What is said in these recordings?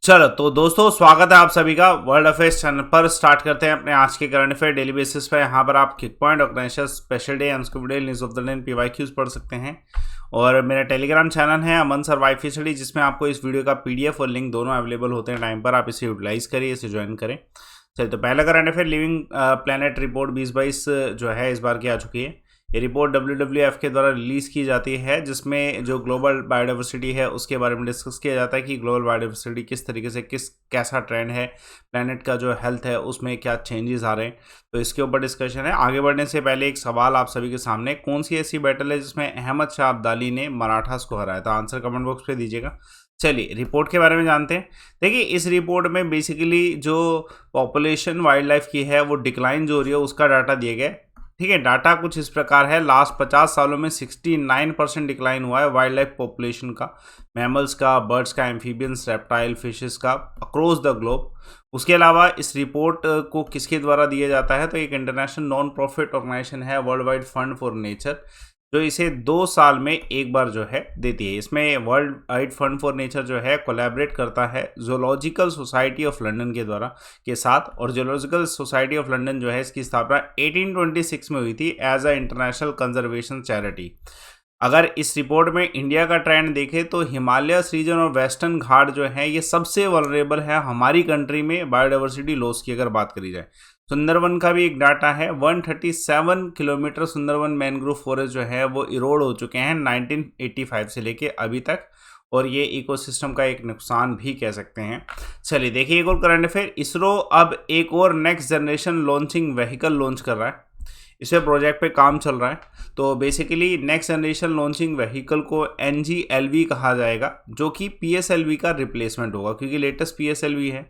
चलो तो दोस्तों स्वागत है आप सभी का वर्ल्ड अफेयर्स चैनल पर। स्टार्ट करते हैं अपने आज के करंट अफेयर डेली बेसिस पर। यहाँ पर आप kick point, organization, special day, unscripted news of the day, PYQs पढ़ सकते हैं। और मेरा टेलीग्राम चैनल है अमन सर वाईफी स्टडी, जिसमें आपको इस वीडियो का पीडीएफ और लिंक दोनों अवेलेबल होते हैं टाइम पर। आप इसे यूटिलाइज करिए, इसे ज्वाइन करें। चलिए तो पहला current affair, living planet report 2022 जो है इस बार की आ चुकी है। ये रिपोर्ट WWF के द्वारा रिलीज़ की जाती है, जिसमें जो ग्लोबल बायोडाइवर्सिटी है उसके बारे में डिस्कस किया जाता है कि ग्लोबल बायोडाइवर्सिटी किस तरीके से कैसा ट्रेंड है, प्लैनेट का जो हेल्थ है उसमें क्या चेंजेस आ रहे हैं। तो इसके ऊपर डिस्कशन है। आगे बढ़ने से पहले एक सवाल आप सभी के सामने, कौन सी ऐसी बैटल है जिसमें अहमद शाह अब्दाली ने मराठास को हराया था? आंसर कमेंट बॉक्स पे दीजिएगा। चलिए रिपोर्ट के बारे में जानते हैं। देखिए इस रिपोर्ट में बेसिकली जो पॉपुलेशन वाइल्ड लाइफ की है वो डिक्लाइन जो हो रही है उसका डाटा दिया गया है। ठीक है, डाटा कुछ इस प्रकार है। लास्ट 50 सालों में 69% डिक्लाइन हुआ है वाइल्ड लाइफ पॉपुलेशन का, मैमल्स का, बर्ड्स का, एम्फीबियंस, रेप्टाइल, फिशेस का अक्रॉस द ग्लोब। उसके अलावा इस रिपोर्ट को किसके द्वारा दिया जाता है? तो एक इंटरनेशनल नॉन प्रॉफिट ऑर्गेनाइजेशन है, world wide fund for nature, जो इसे 2 साल में एक बार जो है देती है। इसमें world wide fund for nature जो है कोलैबोरेट करता है जूलॉजिकल सोसाइटी ऑफ लंदन के द्वारा के साथ। और जूलॉजिकल सोसाइटी ऑफ लंदन जो है इसकी स्थापना 1826 में हुई थी as a international conservation charity. अगर इस रिपोर्ट में इंडिया का ट्रेंड देखें तो हिमालयस रीजन और वेस्टर्न घाट जो है ये सबसे वल्नरेबल है हमारी कंट्री में बायोडाइवर्सिटी लॉस की अगर बात करी जाए। सुंदरवन का भी एक डाटा है, 137 किलोमीटर सुंदरवन मैनग्रोव फॉरेस्ट जो है वो इरोड हो चुके हैं 1985 से लेके अभी तक, और ये इकोसिस्टम का एक नुकसान भी कह सकते हैं। चलिए देखिए एक और करंट अफेयर, इसरो अब एक और next generation launching vehicle launch कर रहा है। इसमें प्रोजेक्ट पे काम चल रहा है। तो basically next generation launching vehicle को NGLV कहा जाएगा, जो कि PSLV का रिप्लेसमेंट होगा, क्योंकि लेटेस्ट PSLV है।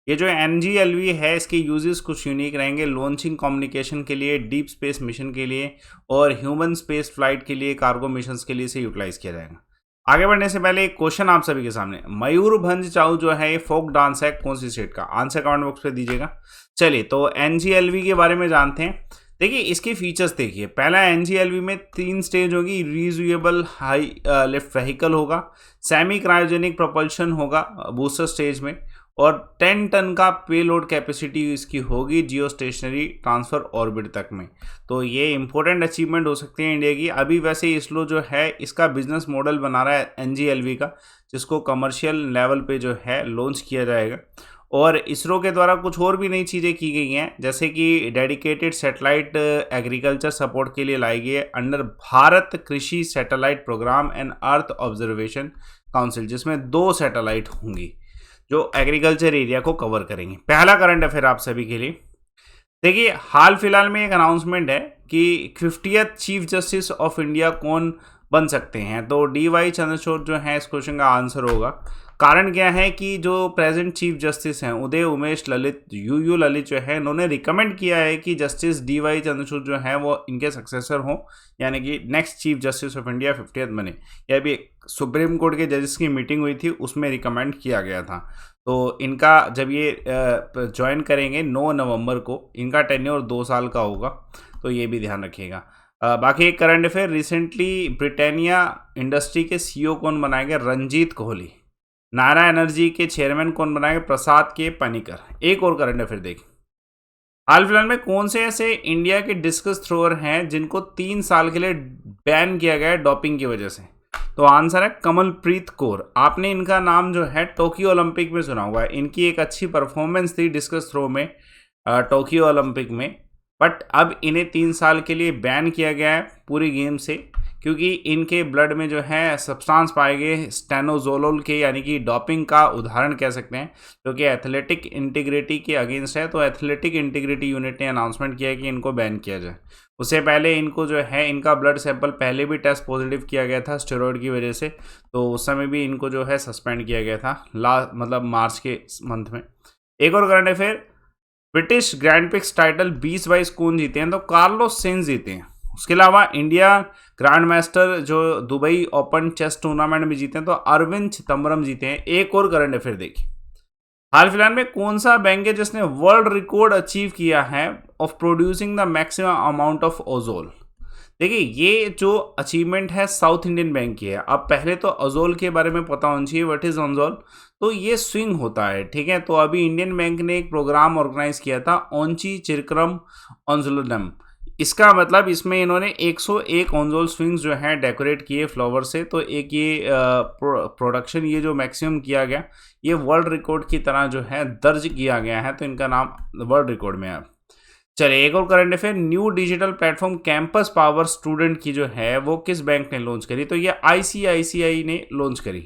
ये जो NGLV है इसके यूजेस कुछ यूनिक रहेंगे, लॉन्चिंग कम्युनिकेशन के लिए, डीप स्पेस मिशन के लिए और ह्यूमन स्पेस फ्लाइट के लिए, कार्गो मिशंस के लिए इसे यूटिलाइज किया जाएगा। आगे बढ़ने से पहले एक क्वेश्चन आप सभी के सामने, मयूरभंज चाऊ जो है ये फोक डांस है कौन सी स्टेट का? आंसर कमेंट बॉक्स पे दीजिएगा। चलिए तो NGLV के बारे में जानते हैं। देखिए इसके फीचर्स देखिए, पहला NGLV में 3 स्टेज होगी, रीयूजेबल हाई लिफ्ट व्हीकल होगा, सेमी क्रायोजेनिक प्रोपल्शन होगा बूस्टर स्टेज में, और 10 टन का पेलोड कैपेसिटी इसकी होगी जियो स्टेशनरी ट्रांसफर ऑर्बिट तक में। तो ये इंपॉर्टेंट अचीवमेंट हो सकती है इंडिया की। अभी वैसे इसरो जो है इसका बिजनेस मॉडल बना रहा है NGLV का, जिसको कमर्शियल लेवल पे जो है लॉन्च किया जाएगा। और इसरो के द्वारा कुछ और भी नई चीज़ें की गई हैं, जैसे कि डेडिकेटेड सैटेलाइट एग्रीकल्चर सपोर्ट के लिए लाई गई है under Bharat Krishi satellite program and earth observation council, जिसमें 2 सैटेलाइट होंगी जो एग्रीकल्चर एरिया को कवर करेंगे। पहला करंट अफेयर आप सभी के लिए, देखिए हाल फिलहाल में एक अनाउंसमेंट है कि 50th chief justice of India कौन बन सकते हैं। तो DY चंद्रचूड़ जो है इस क्वेश्चन का आंसर होगा। कारण क्या है कि जो प्रेजेंट चीफ जस्टिस हैं उदय उमेश ललित, UU ललित जो है, इन्होंने रिकमेंड किया है कि जस्टिस DY चंद्रचूड़ जो है वो इनके सक्सेसर हों, यानी कि next chief justice of India 50th बने। यह भी सुप्रीम कोर्ट के जजेस की मीटिंग हुई थी, उसमें रिकमेंड किया गया था। तो इनका जब ये ज्वाइन करेंगे 9 नवंबर को, इनका टेन्योर 2 साल का होगा, तो ये भी ध्यान रखिएगा। बाकी एक current affair, recently Britannia industry के CEO कौन बनाए गए? रंजीत कोहली। नायरा एनर्जी के चेयरमैन कौन बनाए? प्रसाद के पनिकर। एक और करंट अफेयर देख, हाल फिलहाल में कौन से ऐसे इंडिया के डिस्कस थ्रोअर हैं जिनको 3 साल के लिए बैन किया गया है डोपिंग की वजह से? तो आंसर है कमलप्रीत कौर। आपने इनका नाम जो है टोक्यो ओलंपिक में सुना हुआ है, इनकी एक अच्छी परफॉर्मेंस थी डिस्कस थ्रो में टोक्यो ओलंपिक में, बट अब इन्हें 3 साल के लिए बैन किया गया है पूरी गेम से, क्योंकि इनके ब्लड में जो है सब्सटेंस पाए गए स्टेनोजोलोल के, यानी कि डोपिंग का उदाहरण कह सकते हैं, जो कि एथलेटिक इंटीग्रिटी के अगेंस्ट है। तो एथलेटिक इंटीग्रिटी यूनिट ने अनाउंसमेंट किया कि इनको बैन किया जाए। उससे पहले इनको जो है इनका ब्लड सैंपल पहले भी टेस्ट पॉजिटिव किया गया था स्टेरॉयड की वजह से, तो उस समय भी इनको जो है सस्पेंड किया गया था मतलब मार्च के मंथ में। एक और current affair, British grand prix title 2022 कौन जीते हैं? तो कार्लोस सेंज जीते हैं। उसके अलावा इंडिया ग्रैंड मास्टर जो दुबई ओपन चेस टूर्नामेंट में जीते हैं तो अरविंद चिदम्बरम जीते हैं। एक और करंट अफेयर देखिए, हाल फिलहाल में कौन सा बैंक है जिसने वर्ल्ड रिकॉर्ड अचीव किया है of producing the maximum amount of ozone? देखिए ये जो अचीवमेंट है साउथ इंडियन बैंक की है। अब पहले तो अजोल के बारे में पता होना चाहिए, व्हाट इज अजोल। तो ये स्विंग होता है, ठीक है। तो अभी इंडियन बैंक ने एक प्रोग्राम ऑर्गेनाइज किया था, ओंची चिरक्रम ओंजुलनम। इसका मतलब इसमें इन्होंने 101 ओंजोल स्विंग्स जो है डेकोरेट किए फ्लावर से। तो एक ये प्रोडक्शन ये जो मैक्सिमम किया गया, ये वर्ल्ड रिकॉर्ड की तरह जो है दर्ज किया गया है। तो इनका नाम वर्ल्ड रिकॉर्ड में है। चलिए एक और current affair, new digital platform campus power student की जो है वो किस बैंक ने लॉन्च करी? तो ये आईसीआईसीआई ने लॉन्च करी।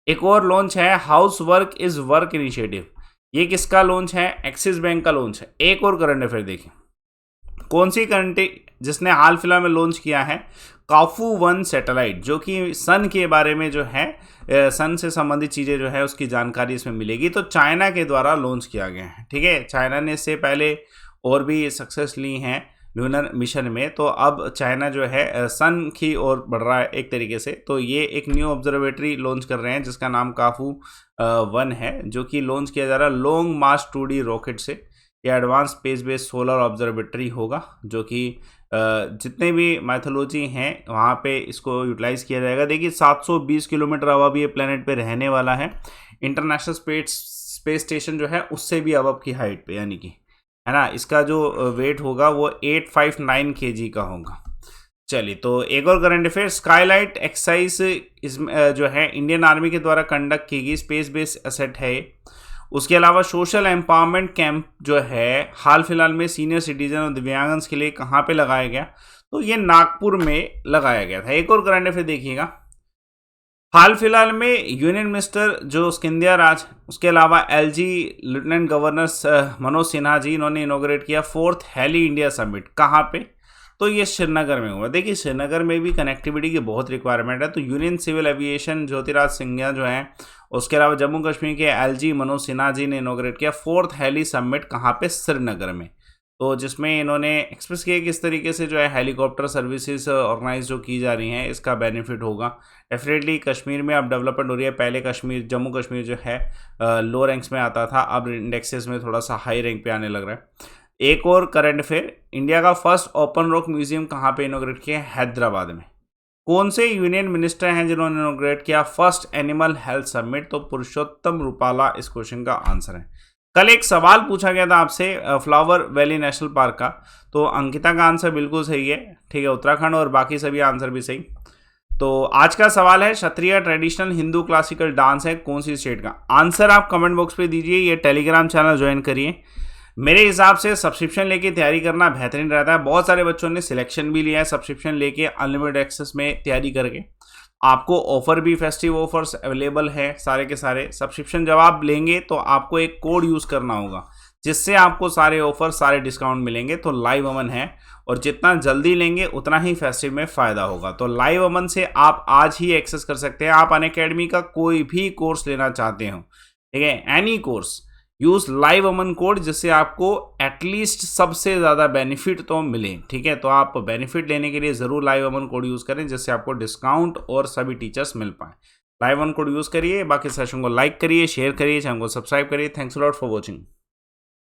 एक और लॉन्च है house work is work initiative. ये किसका लॉन्च है? एक्सिस बैंक का लॉन्च है। एक और करंट अफेयर देखिए, कौन सी कंट्री जिसने हाल फिलहाल में लॉन्च किया है काफू-1 सैटेलाइट, जो कि सन के बारे में जो है सन से संबंधित चीज़ें जो है उसकी जानकारी इसमें मिलेगी। तो चाइना के द्वारा लॉन्च किया गया है, ठीक है। चाइना ने इससे पहले और भी सक्सेस ली हैं लूनर मिशन में। तो अब चाइना जो है सन की ओर बढ़ रहा है एक तरीके से। तो ये एक न्यू ऑब्जर्वेटरी लॉन्च कर रहे हैं जिसका नाम काफू-1 है, जो कि लॉन्च किया जा रहा है लॉन्ग मार्च 2D रॉकेट से। ये advance space based solar observatory होगा, जो कि जितने भी मैथोलॉजी हैं वहाँ पे इसको यूटिलाइज़ किया जाएगा। देखिए 720 किलोमीटर अब ये प्लेनेट पे रहने वाला है। इंटरनेशनल स्पेस स्टेशन जो है उससे भी अब की हाइट पे, यानी कि है ना, इसका जो वेट होगा वो 859 kg का होगा। चलिए तो एक और करंट अफेयर, स्काईलाइट एक्सरसाइज इसमें जो है इंडियन आर्मी के द्वारा कंडक्ट की गई स्पेस बेस्ड एसेट है। उसके अलावा सोशल एम्पावरमेंट कैंप जो है हाल फिलहाल में सीनियर सिटीजन और दिव्यांगन के लिए कहाँ पे लगाया गया? तो ये नागपुर में लगाया गया था। एक और करंट अफेयर देखिएगा, हाल फिलहाल में यूनियन मिनिस्टर जो स्किंदिया राज, उसके अलावा LG lieutenant governor Manoj Sinha ji, इन्होंने इनोग्रेट किया 4th हेली इंडिया समिट। कहाँ पे? तो ये श्रीनगर में हुआ। देखिए श्रीनगर में भी कनेक्टिविटी की बहुत रिक्वायरमेंट है। तो union civil aviation Jyotiraj Scindia जो है, उसके अलावा जम्मू कश्मीर के एलजी मनोज सिन्हा जी ने इनोग्रेट किया 4th हेली समिट। कहाँ पे? श्रीनगर में। तो जिसमें इन्होंने एक्सप्रेस किया किस तरीके से जो है हेलीकॉप्टर सर्विसेज ऑर्गेनाइज जो की जा रही हैं, इसका बेनिफिट होगा डेफिनेटली। कश्मीर में अब डेवलपमेंट हो रही है। पहले कश्मीर, जम्मू कश्मीर जो है लो रैंक्स में आता था, अब इंडेक्सेस में थोड़ा सा हाई रैंक पे आने लग रहा है। एक और करंट अफेयर, इंडिया का फर्स्ट ओपन रॉक म्यूजियम कहाँ पे इनोग्रेट किया है? हैदराबाद में। कौन से यूनियन मिनिस्टर हैं जिन्होंने इनोग्रेट किया फर्स्ट एनिमल हेल्थ समिट? तो पुरुषोत्तम रूपाला इस क्वेश्चन का आंसर है। कल एक सवाल पूछा गया था आपसे फ्लावर वैली नेशनल पार्क का, तो अंकिता का आंसर बिल्कुल सही है, ठीक है, उत्तराखंड, और बाकी सभी आंसर भी सही। तो आज का सवाल है क्षत्रिय ट्रेडिशनल हिंदू क्लासिकल डांस है कौन सी स्टेट का? आंसर आप कमेंट बॉक्स पे दीजिए। ये टेलीग्राम चैनल ज्वाइन करिए। मेरे हिसाब से सब्सक्रिप्शन लेके तैयारी करना बेहतरीन रहता है। बहुत सारे बच्चों ने सिलेक्शन भी लिया है सब्सक्रिप्शन लेके, अनलिमिटेड एक्सेस में तैयारी करके। आपको ऑफर भी, फेस्टिव ऑफर्स अवेलेबल है सारे के सारे। सब्सक्रिप्शन जब आप लेंगे तो आपको एक कोड यूज़ करना होगा जिससे आपको सारे ऑफर, सारे डिस्काउंट मिलेंगे। तो लाइव अमन है, और जितना जल्दी लेंगे उतना ही फेस्टिव में फ़ायदा होगा। तो लाइव अमन से आप आज ही एक्सेस कर सकते हैं। आप अनअकैडमी का कोई भी कोर्स लेना चाहते हो, ठीक है, एनी कोर्स, यूज लाइव अमन कोड, जिससे आपको एटलीस्ट सबसे ज़्यादा बेनिफिट तो मिले, ठीक है। तो आप बेनिफिट लेने के लिए ज़रूर लाइव अमन कोड यूज़ करें, जिससे आपको डिस्काउंट और सभी टीचर्स मिल पाए। लाइव अमन कोड यूज़ करिए। बाकी सेशन को लाइक करिए, शेयर करिए, चैनल को सब्सक्राइब करिए। Thanks a lot for watching.